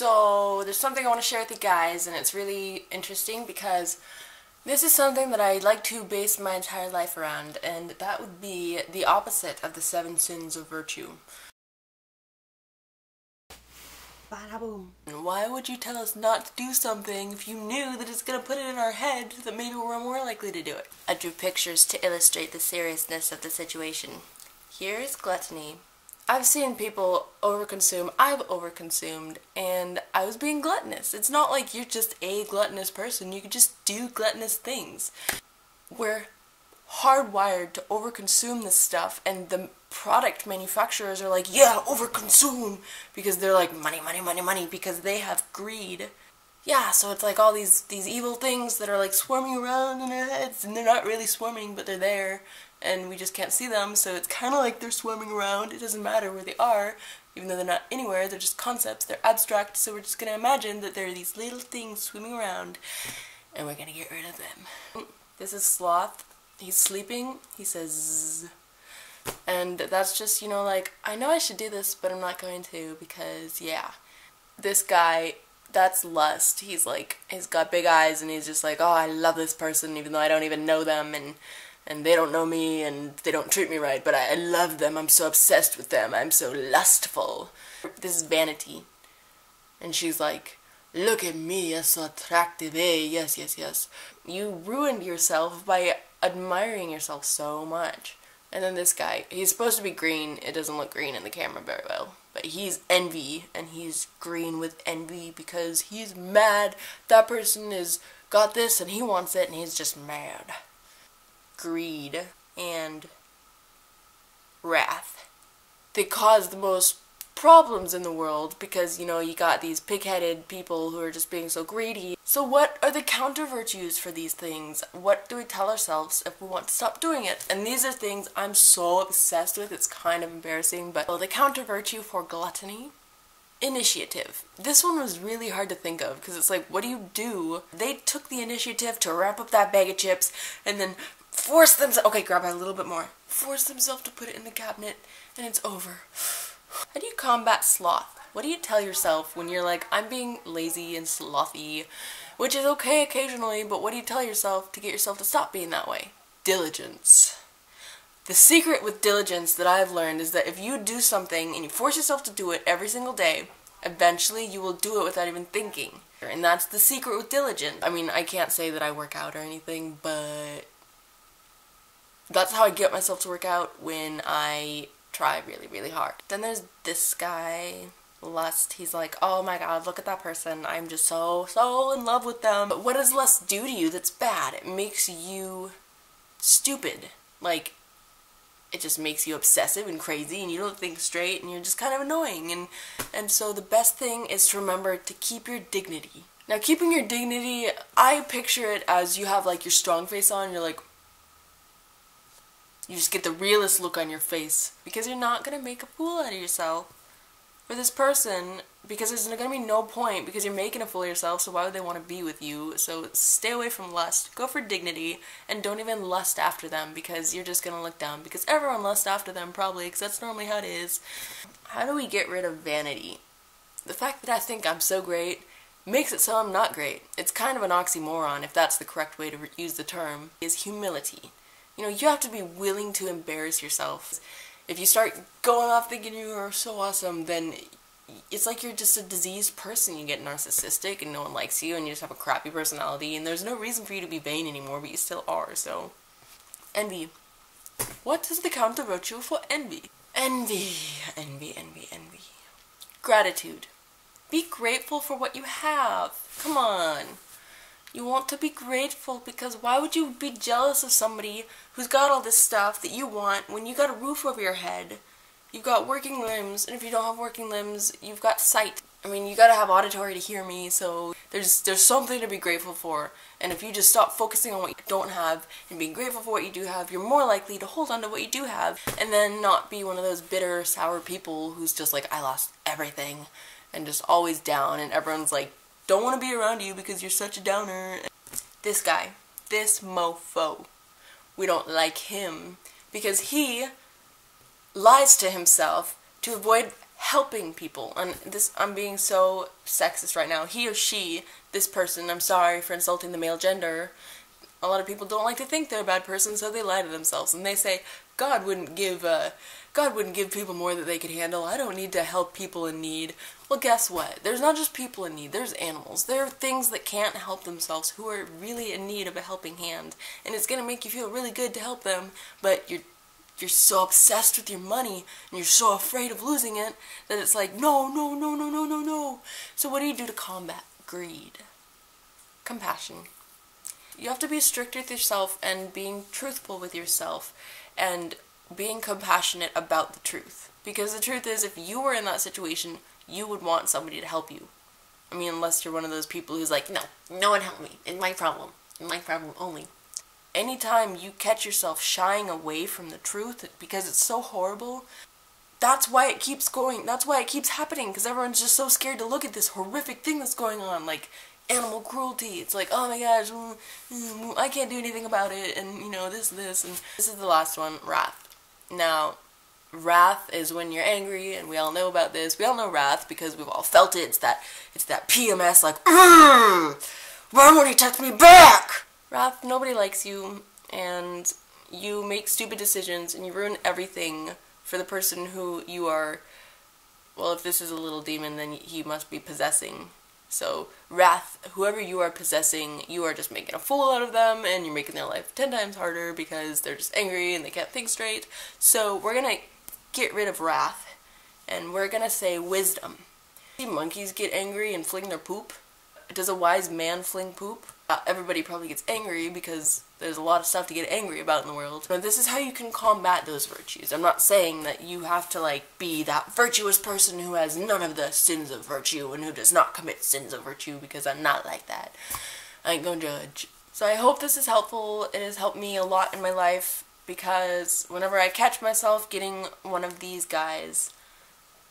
So there's something I want to share with you guys, and it's really interesting because this is something that I like to base my entire life around, and that would be the opposite of the 7 sins of virtue. Badaboom. Why would you tell us not to do something if you knew that it's going to put it in our head that maybe we're more likely to do it? I drew pictures to illustrate the seriousness of the situation. Here's gluttony. I've seen people overconsume, I've overconsumed, and I was being gluttonous. It's not like you're just a gluttonous person, you could just do gluttonous things. We're hardwired to overconsume this stuff, and the product manufacturers are like, yeah, overconsume, because they're like, money, money, money, money, because they have greed. Yeah, so it's like all these evil things that are like swarming around in our heads, and they're not really swarming, but they're there, and we just can't see them, so it's kind of like they're swarming around. It doesn't matter where they are, even though they're not anywhere, they're just concepts, they're abstract, so we're just going to imagine that there are these little things swimming around, and we're going to get rid of them. This is Sloth. He's sleeping, he says zzz. And that's just, you know, like, I know I should do this, but I'm not going to, because, yeah. This guy, that's lust. He's like, he's got big eyes, and he's just like, oh, I love this person, even though I don't even know them, and they don't know me, and they don't treat me right, but I love them, I'm so obsessed with them, I'm so lustful. This is vanity. And she's like, look at me, you're so attractive, eh, yes, yes, yes. You ruined yourself by admiring yourself so much. And then this guy, he's supposed to be green, it doesn't look green in the camera very well, but he's envy, and he's green with envy because he's mad that person has got this and he wants it and he's just mad. Greed and wrath. They cause the most problems in the world because, you know, you got these pig-headed people who are just being so greedy. So what are the counter virtues for these things? What do we tell ourselves if we want to stop doing it? And these are things I'm so obsessed with, it's kind of embarrassing, but the counter virtue for gluttony? Initiative. This one was really hard to think of because it's like, what do you do? They took the initiative to wrap up that bag of chips and then force themselves, okay, grab a little bit more, force themselves to put it in the cabinet and it's over. How do you combat sloth? What do you tell yourself when you're like, I'm being lazy and slothy, which is okay occasionally, but what do you tell yourself to get yourself to stop being that way? Diligence. The secret with diligence that I've learned is that if you do something and you force yourself to do it every single day, eventually you will do it without even thinking. And that's the secret with diligence. I mean, I can't say that I work out or anything, but that's how I get myself to work out, when I try really, really hard. Then there's this guy, lust. He's like, oh my god, look at that person. I'm just so in love with them. But what does lust do to you that's bad? It makes you stupid. Like, it just makes you obsessive and crazy, and you don't think straight, and you're just kind of annoying. And so the best thing is to remember to keep your dignity. Now, keeping your dignity, I picture it as you have like your strong face on, you're like, you just get the realest look on your face, because you're not going to make a fool out of yourself for this person, because there's going to be no point, because you're making a fool of yourself, so why would they want to be with you? So stay away from lust, go for dignity, and don't even lust after them, because you're just going to look down, because everyone lusts after them probably, because that's normally how it is. How do we get rid of vanity? The fact that I think I'm so great makes it so I'm not great. It's kind of an oxymoron, if that's the correct way to use the term, is humility. You know, you have to be willing to embarrass yourself. If you start going off thinking you are so awesome, then it's like you're just a diseased person. You get narcissistic and no one likes you and you just have a crappy personality and there's no reason for you to be vain anymore, but you still are, so. Envy. What is the counter virtue for envy? Envy, envy, envy, envy. Gratitude. Be grateful for what you have. Come on. You want to be grateful, because why would you be jealous of somebody who's got all this stuff that you want when you got a roof over your head, you've got working limbs, and if you don't have working limbs, you've got sight. I mean, you gotta have auditory to hear me, so there's something to be grateful for. And if you just stop focusing on what you don't have and being grateful for what you do have, you're more likely to hold on to what you do have and then not be one of those bitter, sour people who's just like, I lost everything, and just always down, and everyone's like, don't want to be around you because you're such a downer. This guy, this mofo, we don't like him because he lies to himself to avoid helping people. And this, I'm being so sexist right now. He or she, this person, I'm sorry for insulting the male gender. A lot of people don't like to think they're a bad person, so they lie to themselves and they say, God wouldn't give people more than they could handle. I don't need to help people in need. Well, guess what? There's not just people in need. There's animals. There are things that can't help themselves who are really in need of a helping hand, and it's gonna make you feel really good to help them. But you're so obsessed with your money and you're so afraid of losing it that it's like, no, no, no, no, no, no, no. So what do you do to combat greed? Compassion. You have to be strict with yourself and being truthful with yourself and being compassionate about the truth. Because the truth is, if you were in that situation, you would want somebody to help you. I mean, unless you're one of those people who's like, no one help me. It's my problem. It's my problem only. Anytime you catch yourself shying away from the truth because it's so horrible, that's why it keeps going. That's why it keeps happening, because everyone's just so scared to look at this horrific thing that's going on, like animal cruelty. It's like, oh my gosh, I can't do anything about it, and this, and this is the last one, wrath. Now, wrath is when you're angry, and we all know about this. We all know wrath because we've all felt it. It's that PMS, like, why won't he text me back? Wrath, nobody likes you, and you make stupid decisions, and you ruin everything for the person who you are. Well, if this is a little demon, then he must be possessing. So, wrath, whoever you are possessing, you are just making a fool out of them, and you're making their life 10 times harder because they're just angry and they can't think straight. So, we're gonna get rid of wrath, and we're gonna say wisdom. See monkeys get angry and fling their poop? Does a wise man fling poop? Everybody probably gets angry because there's a lot of stuff to get angry about in the world. But this is how you can combat those virtues. I'm not saying that you have to be that virtuous person who has none of the sins of virtue and who does not commit sins of virtue, because I'm not like that. I ain't gonna judge. So I hope this is helpful. It has helped me a lot in my life, because whenever I catch myself getting one of these guys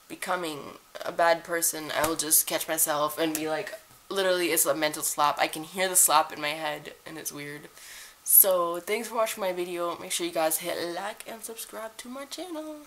becoming a bad person, I will just catch myself and be like, literally, it's a mental slap. I can hear the slap in my head, and it's weird. So, thanks for watching my video. Make sure you guys hit like and subscribe to my channel.